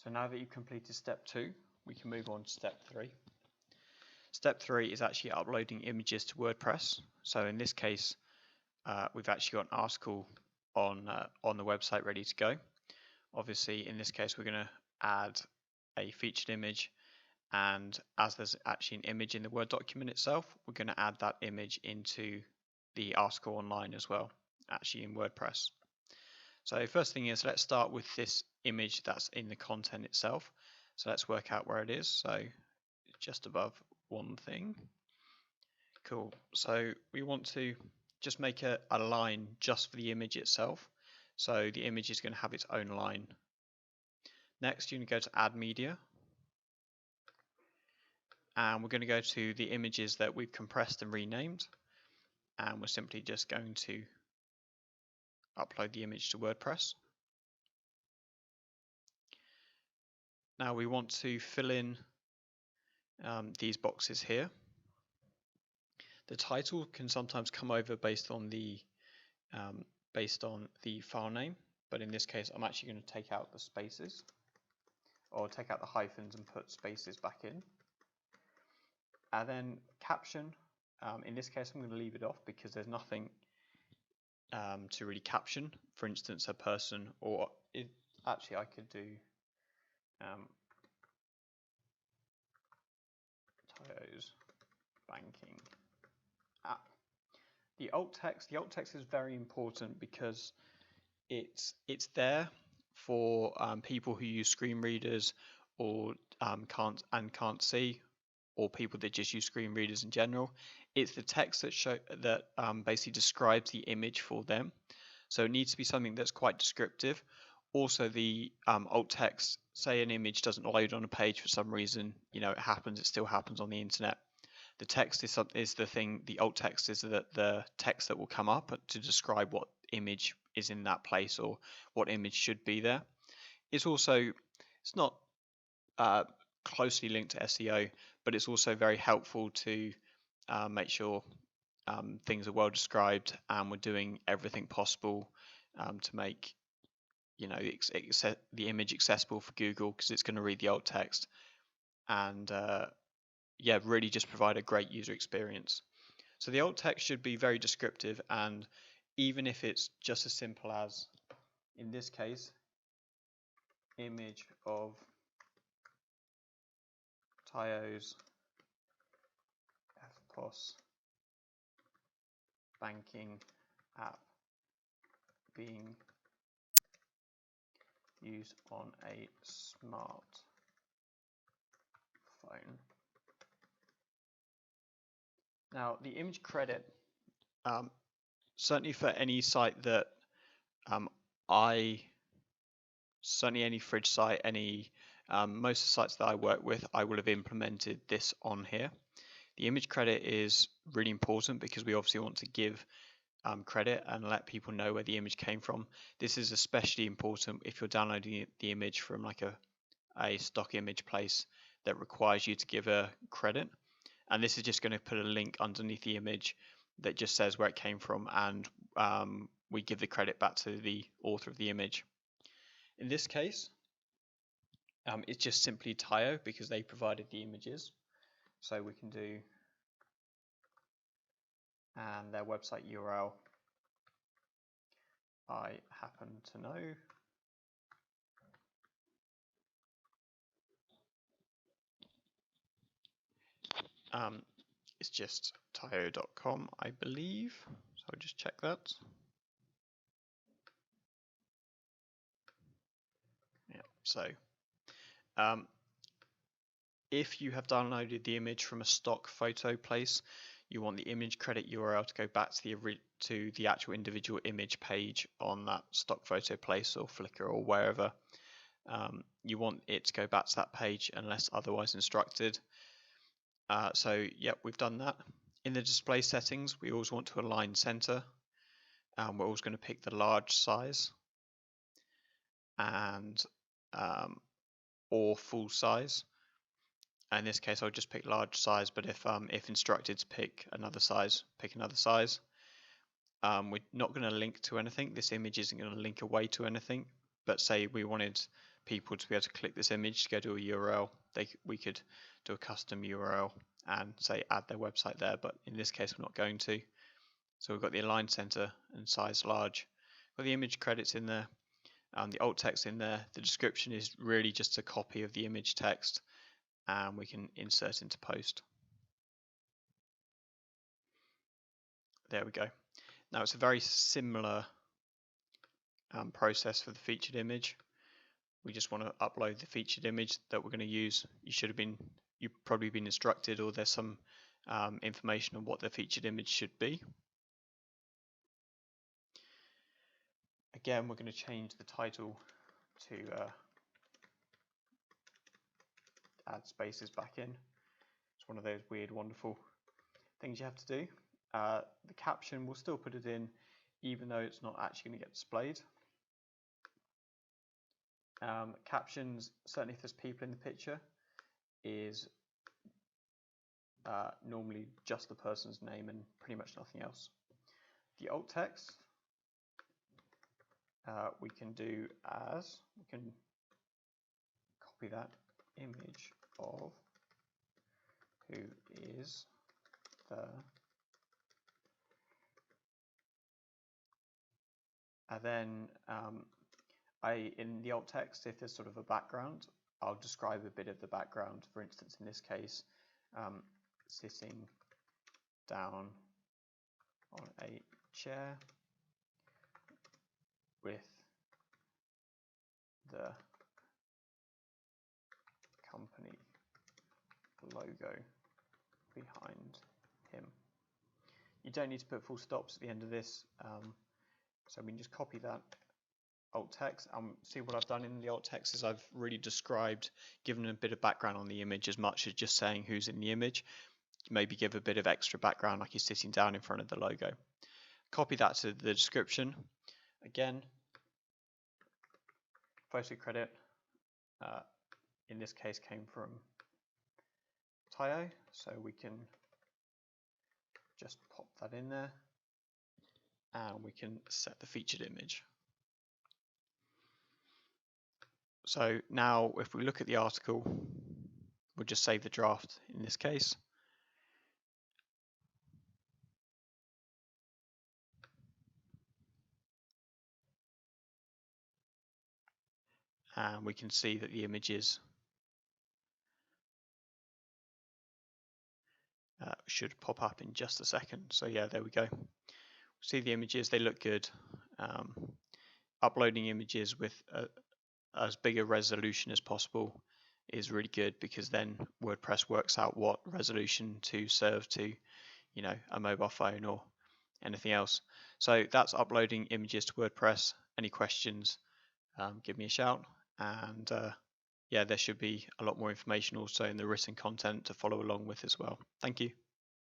So now that you've completed step 2, we can move on to step 3. Step 3 is actually uploading images to WordPress. So in this case, we've actually got an article on the website ready to go. Obviously, in this case, we're going to add a featured image, and as there's actually an image in the Word document itself, we're going to add that image into the article online as well, actually in WordPress. So first thing is, let's start with this image that's in the content itself. So let's work out where it is. So just above one thing. Cool. So we want to just make a line just for the image itself. So the image is going to have its own line. Next, you're going to go to Add Media. And we're going to go to the images that we've compressed and renamed. And we're simply just going to upload the image to WordPress. Now we want to fill in these boxes here. The title can sometimes come over based on the file name, but in this case I'm actually going to take out the spaces, or take out the hyphens and put spaces back in. And then caption, in this case I'm going to leave it off because there's nothing to really caption. For instance, a person, or actually I could do Tayo's banking app. The alt text is very important because it's there for people who use screen readers or can't see, or people that just use screen readers in general. It's the text that basically describes the image for them. So it needs to be something that's quite descriptive. Also, the alt text, say an image doesn't load on a page for some reason, it still happens on the internet. The text is the thing. The alt text is the text that will come up to describe what image is in that place or what image should be there. It's not closely linked to SEO, but it's also very helpful to make sure things are well described, and we're doing everything possible to make the image accessible for Google, because it's going to read the alt text, and really just provide a great user experience. So the alt text should be very descriptive, and even if it's just as simple as, in this case, image of Tayo's FPOS banking app being used on a smartphone. Now, the image credit, certainly for any site that certainly any fridge site, most of the sites that I work with, I will have implemented this on here. The image credit is really important because we obviously want to give credit and let people know where the image came from. This is especially important if you're downloading the image from like a stock image place that requires you to give a credit. And this is just going to put a link underneath the image that just says where it came from, and we give the credit back to the author of the image. In this case, it's just simply Tayo because they provided the images. So we can do, and their website URL, I happen to know. It's just tayo.com, I believe. So I'll just check that. Yeah, so if you have downloaded the image from a stock photo place, you want the image credit URL to go back to the actual individual image page on that stock photo place or Flickr or wherever. You want it to go back to that page unless otherwise instructed. So yep, we've done that. In the display settings, we always want to align center. We're always going to pick the large size and or full size. In this case, I'll just pick large size, but if instructed to pick another size, pick another size. We're not going to link to anything. This image isn't going to link away to anything, but say we wanted people to be able to click this image to go to a URL, we could do a custom URL and say add their website there, but in this case we're not going to. So we've got the align center and size large, got the image credits in there, the alt text in there. The description is really just a copy of the image text, and we can insert into post. There we go. Now it's a very similar process for the featured image. We just want to upload the featured image that we're going to use. You've probably been instructed, or there's some information on what the featured image should be. Again, we're going to change the title to add spaces back in. It's one of those weird, wonderful things you have to do. The caption, we'll still put it in, even though it's not actually going to get displayed. Captions, certainly if there's people in the picture, is normally just the person's name and pretty much nothing else. The alt text, we can copy that image of who is the, and then in the alt text, if there's sort of a background, I'll describe a bit of the background. For instance, in this case, sitting down on a chair with the company logo behind him. You don't need to put full stops at the end of this, so we can just copy that alt text. See what I've done in the alt text is I've really described, given a bit of background on the image as much as just saying who's in the image. Maybe give a bit of extra background, like he's sitting down in front of the logo. Copy that to the description. Again, photo credit in this case came from Tayo, so we can just pop that in there, and we can set the featured image. So now if we look at the article, we'll just save the draft in this case. And we can see that the images should pop up in just a second. So yeah, there we go. See the images, they look good. Uploading images with as big a resolution as possible is really good, because then WordPress works out what resolution to serve to, you know, a mobile phone or anything else. So that's uploading images to WordPress. Any questions, give me a shout. And yeah, there should be a lot more information also in the written content to follow along with as well. Thank you.